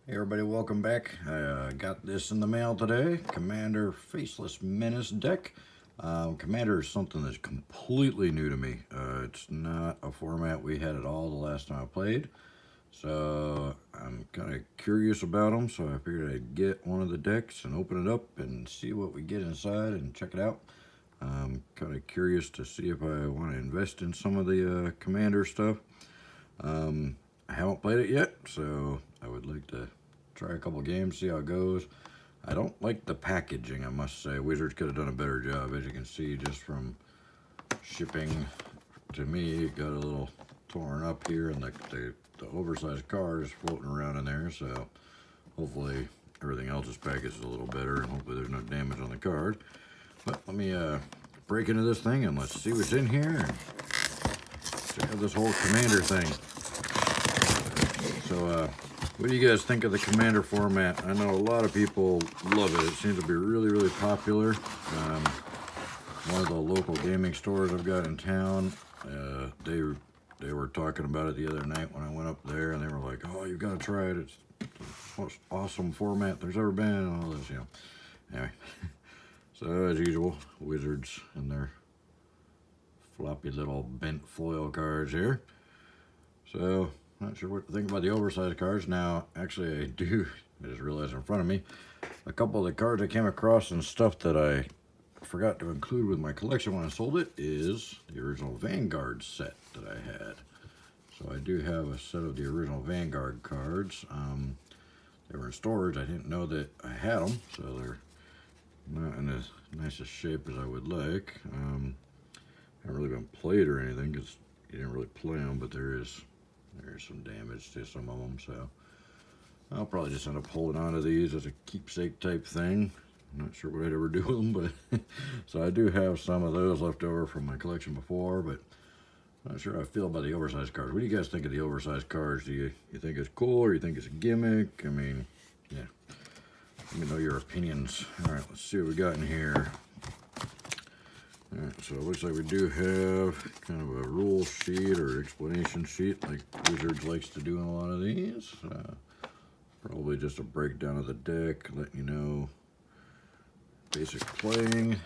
Hey everybody, welcome back. I got this in the mail today. Commander Faceless Menace deck. Commander is something that's completely new to me. It's not a format we had at all the last time I played. So I'm kind of curious about them, so I figured I'd get one of the decks and open it up and see what we get inside and check it out. I'm kind of curious to see if I want to invest in some of the Commander stuff. I haven't played it yet, so I would like to try a couple games, see how it goes. I don't like the packaging, I must say. Wizards could have done a better job, as you can see, just from shipping to me. It got a little torn up here, and the oversized card is floating around in there, so hopefully everything else is packaged a little better, and hopefully there's no damage on the card. But let me break into this thing, and let's see what's in here, and check out this whole Commander thing. So, what do you guys think of the Commander format? I know a lot of people love it. It seems to be really, really popular. One of the local gaming stores I've got in town, they were talking about it the other night when I went up there, and they were like, "Oh, you've got to try it. It's the most awesome format there's ever been," and all this, Anyway, so as usual, Wizards and their floppy little bent foil cards here. So, not sure what to think about the oversized cards. Now, actually, I just realized in front of me, a couple of the cards I came across and stuff that I forgot to include with my collection when I sold it is the original Vanguard set that I had. So I do have a set of the original Vanguard cards. They were in storage. I didn't know that I had them, so they're not in as nice a shape as I would like. Haven't really been played or anything because you didn't really play them, but there's some damage to some of them, so I'll probably just end up holding on to these as a keepsake type thing. I'm not sure what I'd ever do with them, but so I do have some of those left over from my collection before, but I'm not sure how I feel about the oversized cards. What do you guys think of the oversized cards? Do you think it's cool, or you think it's a gimmick? I mean, yeah, let me know your opinions. All right, let's see what we got in here. Alright, so it looks like we do have kind of a rule sheet or explanation sheet like Wizards likes to do in a lot of these. Probably just a breakdown of the deck, letting you know basic playing.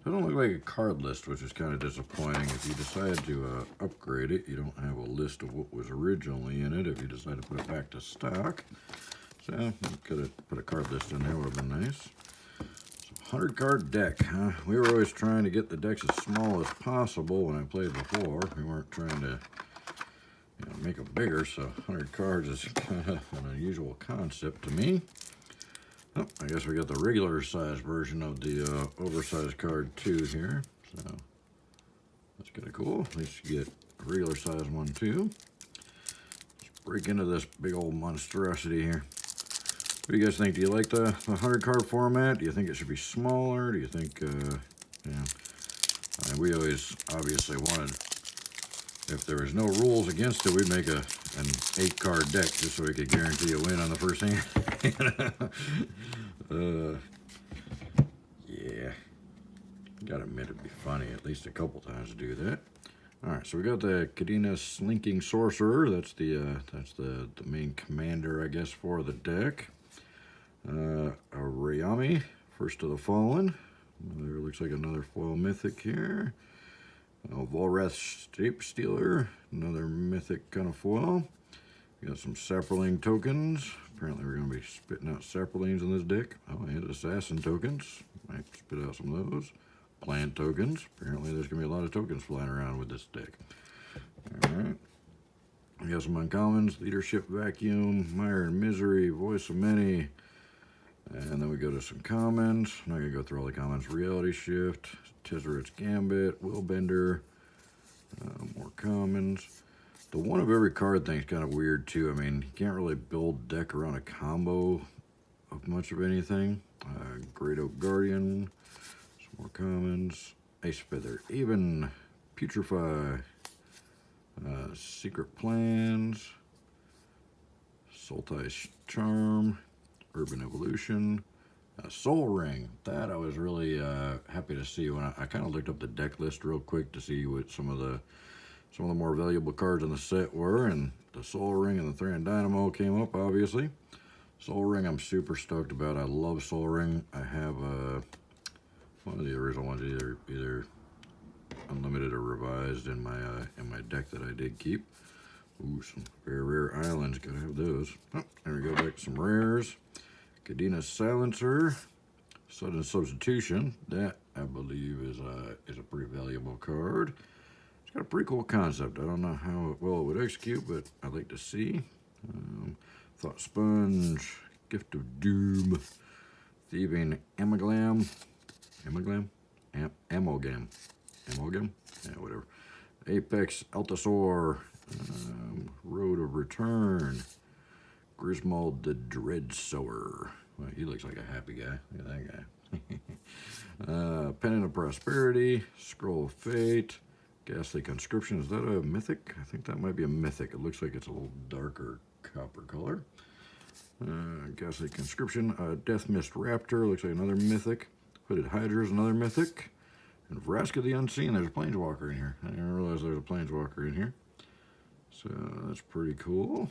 Doesn't look like a card list, which is kind of disappointing. If you decide to upgrade it, you don't have a list of what was originally in it if you decide to put it back to stock. So, you could have put a card list in there, would have been nice. 100 card deck, huh? We were always trying to get the decks as small as possible when I played before. We weren't trying to make them bigger, so 100 cards is kind of an unusual concept to me. Oh, I guess we got the regular size version of the oversized card too here, so that's kind of cool. At least you get a regular size one too. Let's break into this big old monstrosity here. What do you guys think? Do you like the 100 card format? Do you think it should be smaller? Do you think, I mean, we always obviously wanted, if there was no rules against it, we'd make an 8 card deck just so we could guarantee a win on the first hand. Yeah, gotta admit it'd be funny at least a couple times to do that. All right, so we got the Kadena Slinking Sorcerer. That's the main commander, I guess, for the deck. A Rayami, First of the Fallen. There looks like another foil mythic here. Volrath Shape Stealer, another mythic kind of foil. We got some Saproling tokens. Apparently we're going to be spitting out Saprolings in this deck. Oh, and Assassin tokens. Might spit out some of those. Plant tokens. Apparently there's going to be a lot of tokens flying around with this deck. Alright. We got some uncommons. Leadership Vacuum, Mire and Misery, Voice of Many. And then we go to some commons. I'm not going to go through all the commons. Reality Shift, Tezzeret's Gambit, Willbender, more commons. The one of every card thing is kind of weird too. I mean, you can't really build deck around a combo of much of anything. Great Oak Guardian, some more commons. Ice Feather, Even, Putrefy, Secret Plans, Sultai Charm, Urban Evolution, Soul Ring. That I was really happy to see when I kind of looked up the deck list real quick to see what some of the more valuable cards in the set were, and The Soul Ring and the Thran Dynamo came up, obviously. Soul Ring I'm super stoked about. I love Soul Ring. I have one of the original ones, either unlimited or revised in my deck that I did keep. Ooh, some very rare islands. Gotta have those. Oh, there we go. Back to some rares. Kadena Silencer. Sudden Substitution. That I believe is a pretty valuable card. It's got a pretty cool concept. I don't know how well it would execute, but I'd like to see. Thought Sponge, Gift of Doom, Thieving Amalgam, Amalgam, yeah, whatever. Apex Altasaur, Road of Return, Griswold the Dread Sower. Well, he looks like a happy guy. Look at that guy. Pennant of Prosperity, Scroll of Fate, Ghastly Conscription. Is that a mythic? I think that might be a mythic. It looks like it's a little darker copper color. Ghastly Conscription, Death Mist Raptor. Looks like another mythic. Hooded Hydra is another mythic. And Vraska the Unseen. There's a Planeswalker in here. I didn't realize there's a Planeswalker in here. So that's pretty cool.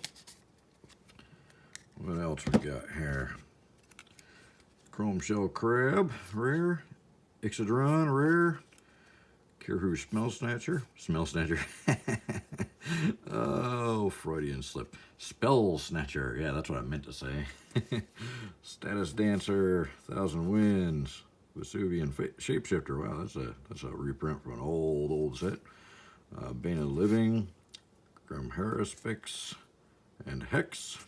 What else we got here? Chrome Shell Crab, rare. Ixodron, rare. Kirhu Smell Snatcher. Oh, Freudian slip. Spell Snatcher. Yeah, that's what I meant to say. Status Dancer, Thousand Winds, Vesuvian Shapeshifter. Wow, that's a reprint from an old set. Bane of the Living, Grim Haraspix, and Hex,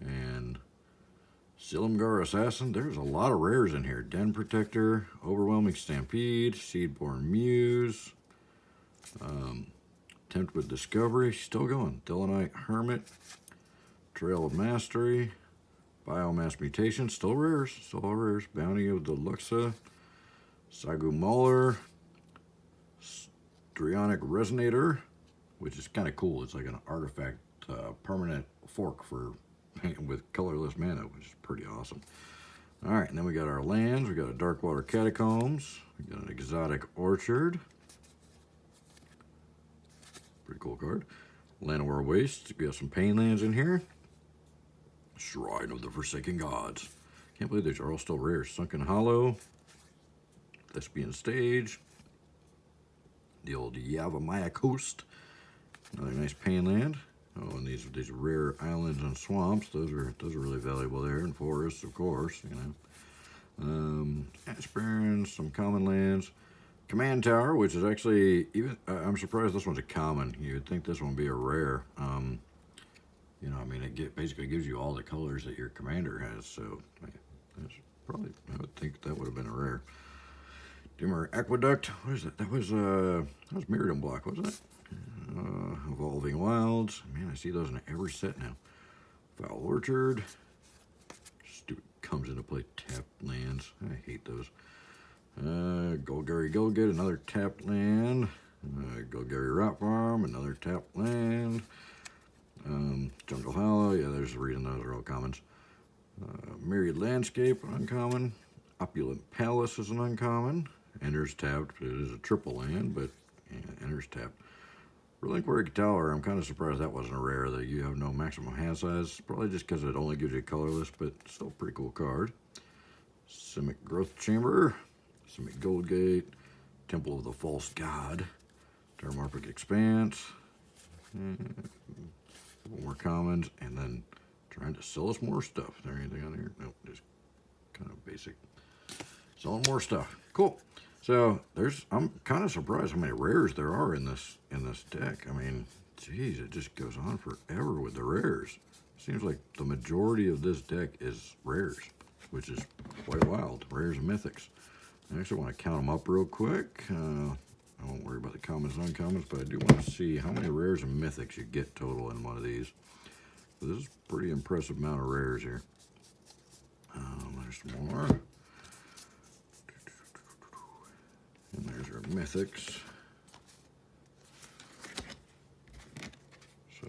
and Silumgar Assassin. There's a lot of rares in here. Den Protector, Overwhelming Stampede, Seedborn Muse, Attempt with Discovery, still going. Dylanite Hermit, Trail of Mastery, Biomass Mutation, still rares, Bounty of the Luxa, Sagu Mauler, Strionic Resonator, which is kind of cool. It's like an artifact permanent fork for with colorless mana, which is pretty awesome. All right, and then we got our lands. We got a Darkwater Catacombs. We got an Exotic Orchard. Pretty cool card. Llanowar Waste. We got some Pain lands in here. Shrine of the Forsaken Gods. Can't believe these are all still rare. Sunken Hollow. Thespian Stage. The old Yavimaya Coast. Another nice Pain land. Oh, and these rare islands and swamps, those are really valuable there, and forests, of course, you know. Aspirants, some common lands. Command Tower, which is actually, even I'm surprised this one's a common. You would think this one would be a rare. You know, I mean, basically gives you all the colors that your commander has, so that's probably, I would think that would have been a rare. Dimmer Aqueduct, what is that? That was Mirrodin block, wasn't it? Evolving Wilds. Man, I see those in every set now. Foul Orchard. Stupid comes into play tapped lands. I hate those. Golgari Gulgit, another tapped land. Golgari Rot Farm, another tapped land. Jungle Hollow, yeah, there's a reason those are all commons. Myriad Landscape, uncommon. Opulent Palace is an uncommon. Enters tapped. It is a triple land, but yeah, enters tapped. Relinquary Tower, I'm kind of surprised that wasn't a rare, that you have no maximum hand size. Probably just because it only gives you colorless, but still a pretty cool card. Simic Growth Chamber, Simic Goldgate, Temple of the False God, Terramorphic Expanse, a couple more commons, and then trying to sell us more stuff. Is there anything on here? Nope, just kind of basic. Selling more stuff. Cool. So I'm kind of surprised how many rares there are in this deck. I mean, geez, it just goes on forever with the rares. Seems like the majority of this deck is rares, which is quite wild. Rares and mythics. I actually want to count them up real quick. I won't worry about the commons and uncommons, but I do want to see how many rares and mythics you get total in one of these. So this is a pretty impressive amount of rares here. There's more. And there's our mythics. So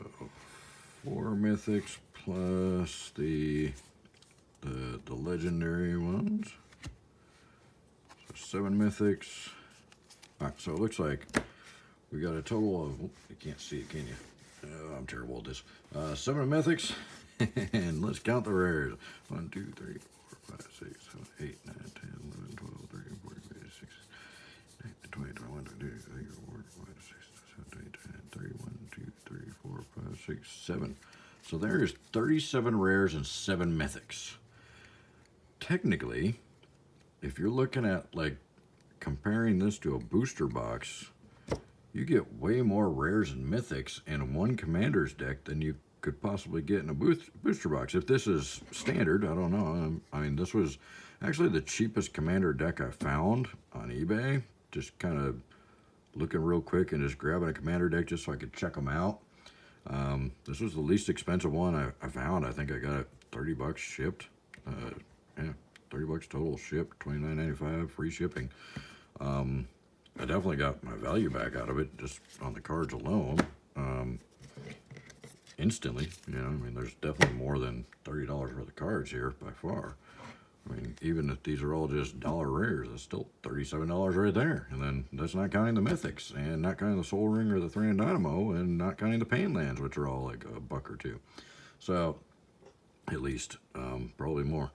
4 mythics plus the legendary ones. So 7 mythics. All right, so it looks like we got a total of, you can't see it, can you? Oh, I'm terrible at this. 7 Mythics, and let's count the rares. 1, 2, 3, 4, 5, 6, 7, 8, 9, 10, 11, 12, 13, 14, 15, 16, 19, 20, 21, 22, 23, 24, 25, 26, 27, 28, 29, 30, 1, 2, 3, 4, 5, 6, 7. So there's 37 rares and 7 mythics. Technically, if you're looking at like comparing this to a booster box, you get way more rares and mythics in one commander's deck than you could possibly get in a booster box. If this is standard, I don't know. I mean, this was actually the cheapest commander deck I found on eBay. Just kind of looking real quick and just grabbing a commander deck just so I could check them out. This was the least expensive one I found. I think I got it 30 bucks shipped. Yeah, 30 bucks total shipped, $29.95 free shipping. I definitely got my value back out of it just on the cards alone. Instantly, you know, I mean, there's definitely more than $30 worth of cards here by far. I mean, even if these are all just dollar rares, it's still $37 right there. And then that's not counting the mythics, and not counting the Soul Ring or the Three and Dynamo, and not counting the Pain Lands, which are all like a buck or two. So, at least, probably more.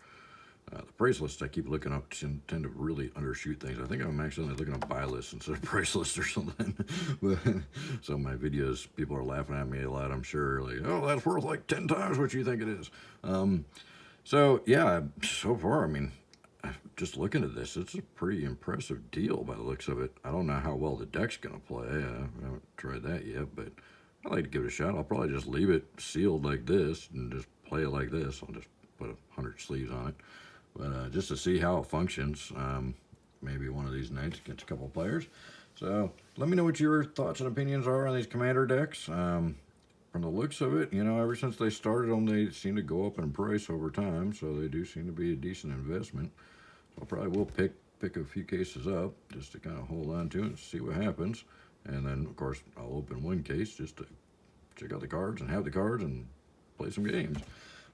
The price lists I keep looking up tend to really undershoot things. I think I'm actually looking at buy lists instead of price lists or something. But some of my videos, people are laughing at me a lot, I'm sure. Like, oh, that's worth like 10 times what you think it is. So, yeah, so far, I mean, just looking at this, it's a pretty impressive deal by the looks of it. I don't know how well the deck's going to play. I haven't tried that yet, but I'd like to give it a shot. I'll probably just leave it sealed like this and just play it like this. I'll just put 100 sleeves on it. But just to see how it functions, maybe one of these nights against a couple of players. So let me know what your thoughts and opinions are on these commander decks. From the looks of it, you know, ever since they started them, they seem to go up in price over time, so they do seem to be a decent investment. So I probably will pick a few cases up just to kind of hold on to it and see what happens. And then, of course, I'll open one case just to check out the cards and have the cards and play some games.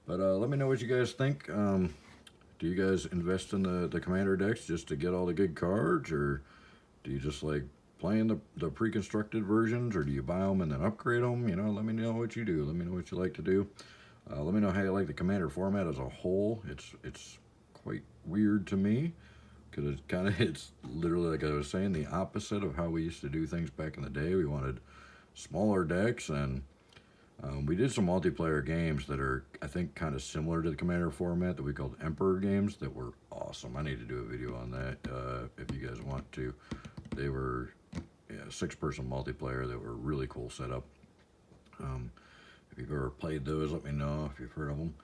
But let me know what you guys think. Do you guys invest in the commander decks just to get all the good cards, or do you just like playing the pre-constructed versions, or do you buy them and then upgrade them? You know, let me know what you do. Let me know what you like to do. Let me know how you like the commander format as a whole. It's quite weird to me because it's literally, like I was saying, the opposite of how we used to do things back in the day. We wanted smaller decks, and we did some multiplayer games that are, I think, kind of similar to the commander format that we called Emperor games that were awesome. I need to do a video on that if you guys want to. They were 6-person multiplayer that were really cool setup. If you've ever played those, let me know if you've heard of them.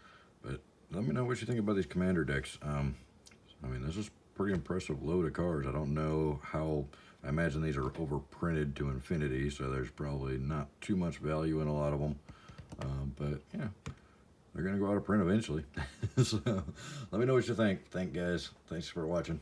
But let me know what you think about these commander decks. I mean, this is a pretty impressive load of cards. I don't know how. I imagine these are overprinted to infinity, so there's probably not too much value in a lot of them. But yeah, they're going to go out of print eventually. So let me know what you think. Thanks, guys. Thanks for watching.